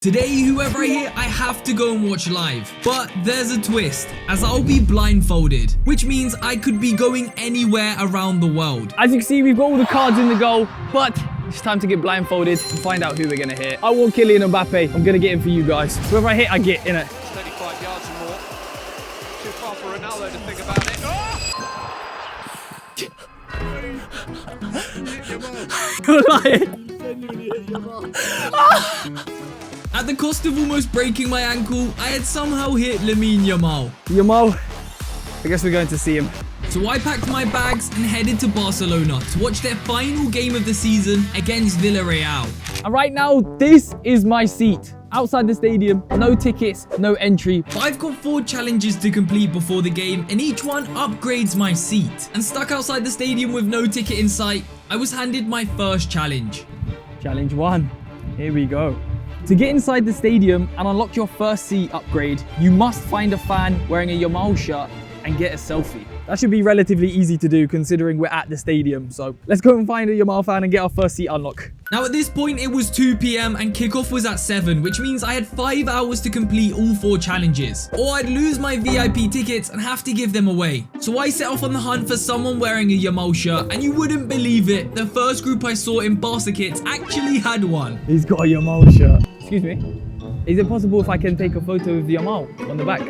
Today, whoever I hit, I have to go and watch live. But there's a twist, as I'll be blindfolded, which means I could be going anywhere around the world. As you can see, we've got all the cards in the goal, but it's time to get blindfolded and find out who we're gonna hit. I want Kylian Mbappe. I'm gonna get him for you guys. Whoever I hit, I get in it. 35 yards and more. Too far for Ronaldo to think about it. You're lying. At the cost of almost breaking my ankle, I had somehow hit Lamine Yamal. Yamal, I guess we're going to see him. So I packed my bags and headed to Barcelona to watch their final game of the season against Villarreal. And right now, this is my seat. Outside the stadium, no tickets, no entry. But I've got 4 challenges to complete before the game, and each one upgrades my seat. And stuck outside the stadium with no ticket in sight, I was handed my first challenge. Challenge 1. Here we go. To get inside the stadium and unlock your first seat upgrade, you must find a fan wearing a Yamal shirt and get a selfie. That should be relatively easy to do considering we're at the stadium. So let's go and find a Yamal fan and get our first seat unlock. Now at this point it was 2 PM and kickoff was at 7, which means I had 5 hours to complete all 4 challenges. Or I'd lose my VIP tickets and have to give them away. So I set off on the hunt for someone wearing a Yamal shirt, and you wouldn't believe it, the first group I saw in Barca kits actually had one. He's got a Yamal shirt. Excuse me. Is it possible if I can take a photo of the Yamal on the back?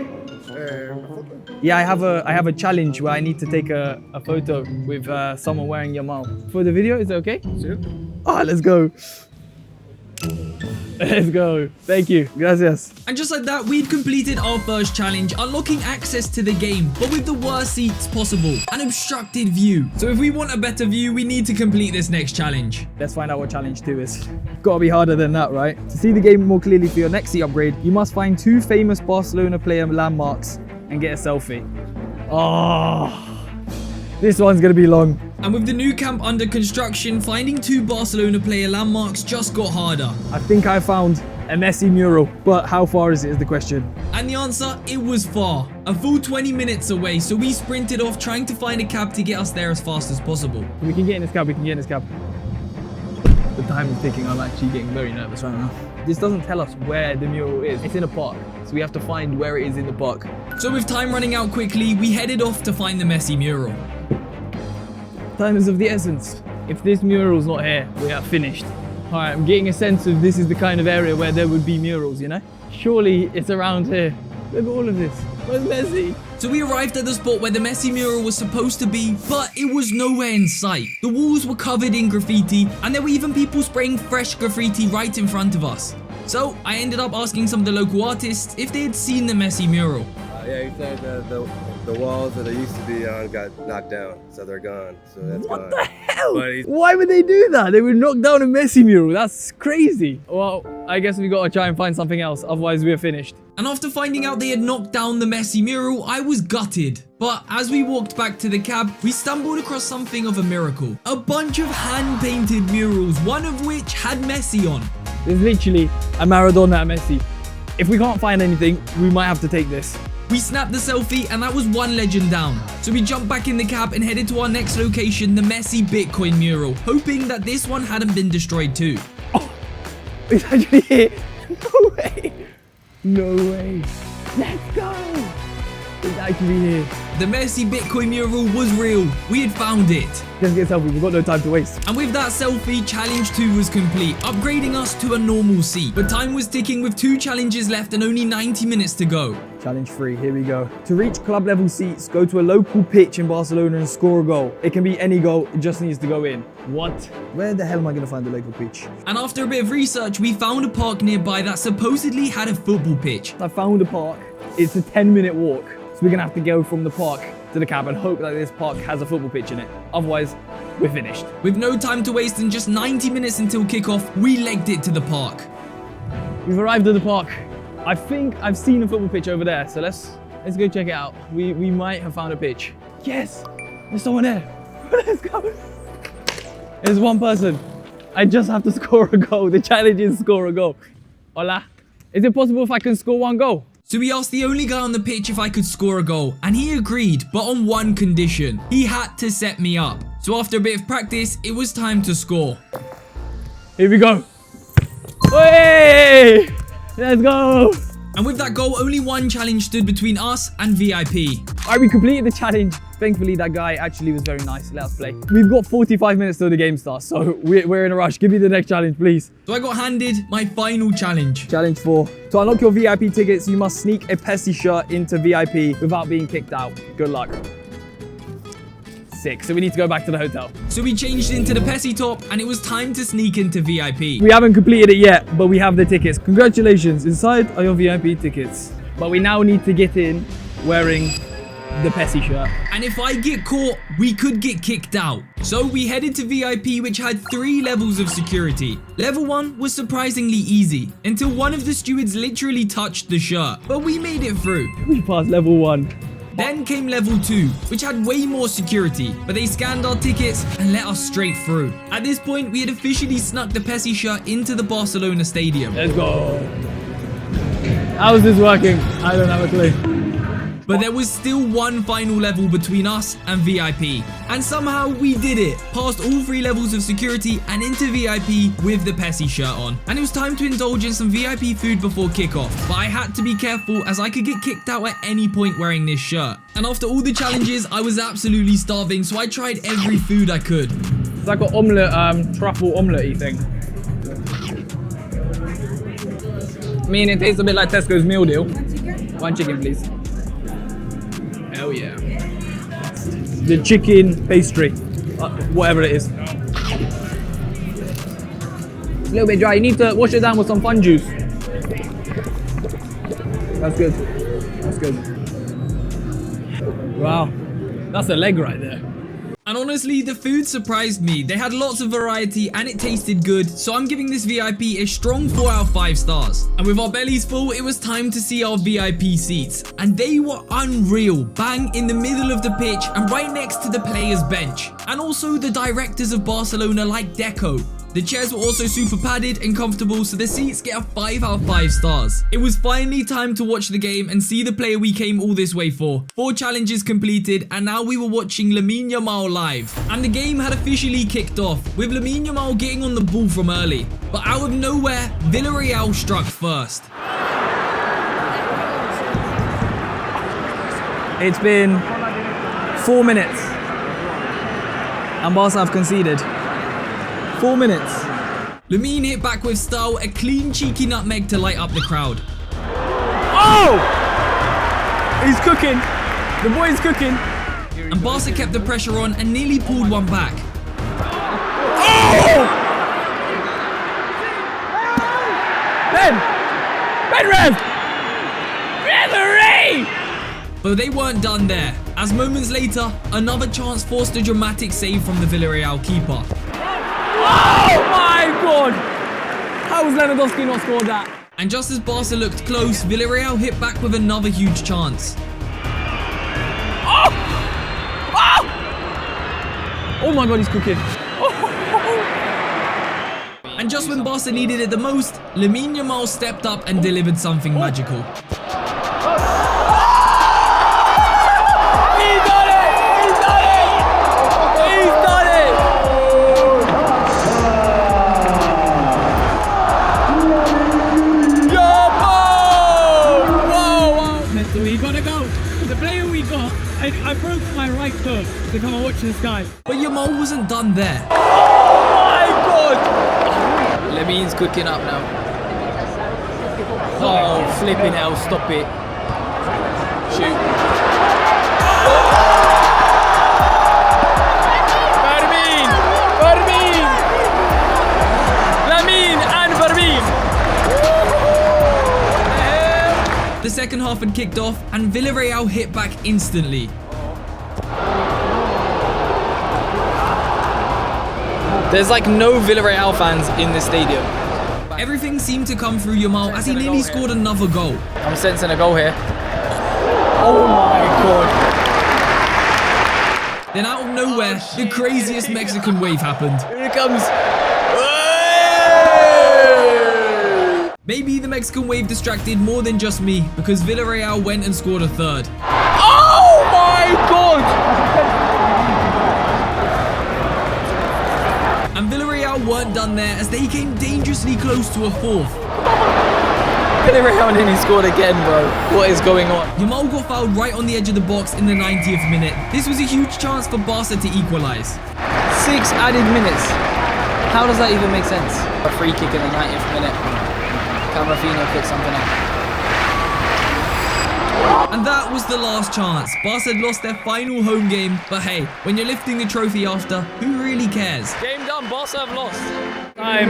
Yeah, I have a challenge where I need to take a photo with someone wearing Yamal. For the video, is it okay? Sure. Ah, let's go. Let's go. Thank you. Gracias. And just like that, we'd completed our first challenge, unlocking access to the game, but with the worst seats possible, an obstructed view. So if we want a better view, we need to complete this next challenge. Let's find out what challenge 2 is. Gotta be harder than that, right? To see the game more clearly for your next seat upgrade, you must find 2 famous Barcelona player landmarks and get a selfie. Oh, this one's gonna be long. And with the new camp under construction, finding 2 Barcelona player landmarks just got harder. I think I found a Messi mural, but how far is the question. And the answer, it was far. A full 20 minutes away, so we sprinted off trying to find a cab to get us there as fast as possible. We can get in this cab, The time is ticking, I'm actually getting very nervous right now. This doesn't tell us where the mural is. It's in a park, so we have to find where it is in the park. So with time running out quickly, we headed off to find the Messi mural. Time is of the essence. If this mural's not here, we are finished. All right, I'm getting a sense of this is the kind of area where there would be murals, you know? Surely it's around here. Look at all of this. Where's Messi? So we arrived at the spot where the Messi mural was supposed to be, but it was nowhere in sight. The walls were covered in graffiti, and there were even people spraying fresh graffiti right in front of us. So I ended up asking some of the local artists if they had seen the Messi mural. Yeah, he said the walls that they used to be on got knocked down, so they're gone. So that's What gone. the hell? But Why would they do that? They would knock down a Messi mural. That's crazy. Well, I guess we gotta try and find something else. Otherwise, we're finished. And after finding out they had knocked down the Messi mural, I was gutted. But as we walked back to the cab, we stumbled across something of a miracle. A bunch of hand-painted murals, one of which had Messi on. There's literally a Maradona Messi. If we can't find anything, we might have to take this. We snapped the selfie, and that was one legend down. So we jumped back in the cab and headed to our next location, the Messi Bitcoin mural, hoping that this one hadn't been destroyed too. Oh, it's actually here. No way. No way. Let's go. It's actually here. The Messi Bitcoin mural was real. We had found it. Let's get a selfie. We've got no time to waste. And with that selfie, challenge 2 was complete, upgrading us to a normal seat. But time was ticking with 2 challenges left and only 90 minutes to go. Challenge 3, here we go. To reach club level seats, go to a local pitch in Barcelona and score a goal. It can be any goal, it just needs to go in. What? Where the hell am I going to find the local pitch? And after a bit of research, we found a park nearby that supposedly had a football pitch. I found a park. It's a 10-minute walk. So we're going to have to go from the park to the cab and hope that this park has a football pitch in it. Otherwise, we're finished. With no time to waste and just 90 minutes until kickoff, we legged it to the park. We've arrived at the park. I think I've seen a football pitch over there, so let's go check it out. We might have found a pitch. Yes, there's someone there. Let's go. There's one person. I just have to score a goal. The challenge is score a goal. Hola. Is it possible if I can score 1 goal? So we asked the only guy on the pitch if I could score a goal, and he agreed, but on one condition. He had to set me up. So after a bit of practice, it was time to score. Here we go. Hey! Let's go. And with that goal, only one challenge stood between us and VIP. All right, we completed the challenge. Thankfully, that guy actually was very nice. Let us play. We've got 45 minutes till the game starts, so we're in a rush. Give me the next challenge, please. So I got handed my final challenge. Challenge 4. To unlock your VIP tickets, you must sneak a Pessi shirt into VIP without being kicked out. Good luck. Sick. So we need to go back to the hotel. So we changed into the Pessi top and it was time to sneak into VIP. We haven't completed it yet, but we have the tickets. Congratulations. Inside are your VIP tickets. But we now need to get in wearing the Pessi shirt. And if I get caught, we could get kicked out. So we headed to VIP, which had 3 levels of security. Level 1 was surprisingly easy until one of the stewards literally touched the shirt, but we made it through. We passed level 1. Then came level 2, which had way more security, but they scanned our tickets and let us straight through. At this point, we had officially snuck the Pessi shirt into the Barcelona stadium. Let's go. How is this working? I don't have a clue. But there was still one final level between us and VIP. And somehow we did it. Passed all 3 levels of security and into VIP with the Pessi shirt on. And it was time to indulge in some VIP food before kickoff. But I had to be careful as I could get kicked out at any point wearing this shirt. And after all the challenges, I was absolutely starving, so I tried every food I could. It's like an omelette, truffle omelette-y thing. I mean, it tastes a bit like Tesco's meal deal. 1 chicken, please. Hell yeah. The chicken pastry, whatever it is. It's a little bit dry. You need to wash it down with some fun juice. That's good. That's good. Wow. That's a leg right there. And honestly, the food surprised me. They had lots of variety and it tasted good, so I'm giving this VIP a strong 4 out of 5 stars. And with our bellies full, it was time to see our VIP seats. And they were unreal, bang in the middle of the pitch and right next to the players' bench. And also the directors of Barcelona like Deco. The chairs were also super padded and comfortable, so the seats get a 5 out of 5 stars. It was finally time to watch the game and see the player we came all this way for. 4 challenges completed, and now we were watching Lamine Yamal live. And the game had officially kicked off, with Lamine Yamal getting on the ball from early. But out of nowhere, Villarreal struck first. It's been 4 minutes, and Barca have conceded. 4 minutes. Lamine hit back with style, a clean cheeky nutmeg to light up the crowd. Oh! He's cooking. The boy's cooking. And Barca kept the pressure on and nearly pulled one back. Oh! Ben Rev! Referee! But they weren't done there, as moments later, another chance forced a dramatic save from the Villarreal keeper. Oh my god! How was Lewandowski not scored that? And just as Barca looked close, Villarreal hit back with another huge chance. Oh! Oh! Oh my god, he's cooking. And just when Barca needed it the most, Lamine Yamal stepped up and delivered something magical. I broke my right foot to come and watch this guy. But Yamal wasn't done there. Oh my god! Lamine's cooking up now. Oh, flipping hell, stop it. Shoot. Fermin! Fermin! Lamine and Fermin! The second half had kicked off and Villarreal hit back instantly. There's like no Villarreal fans in the stadium. Everything seemed to come through Yamal as he nearly scored another goal. I'm sensing a goal here. Oh my god. Then out of nowhere, the craziest Mexican wave happened. Here it comes. Maybe the Mexican wave distracted more than just me because Villarreal went and scored a third. Oh my god! And Villarreal weren't done there as they came dangerously close to a fourth. Villarreal nearly scored again, bro. What is going on? Yamal got fouled right on the edge of the box in the 90th minute. This was a huge chance for Barca to equalise. 6 added minutes. How does that even make sense? A free kick in the 90th minute. Camavinga picked something up. And that was the last chance. Barca had lost their final home game, but hey, when you're lifting the trophy after, who really cares? Game done, Barca have lost. Time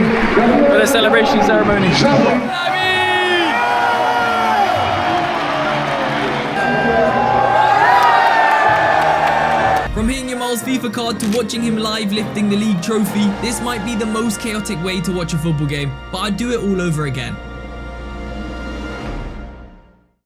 for the celebration ceremony. From hitting Yamal's FIFA card to watching him live lifting the league trophy, this might be the most chaotic way to watch a football game, but I'd do it all over again.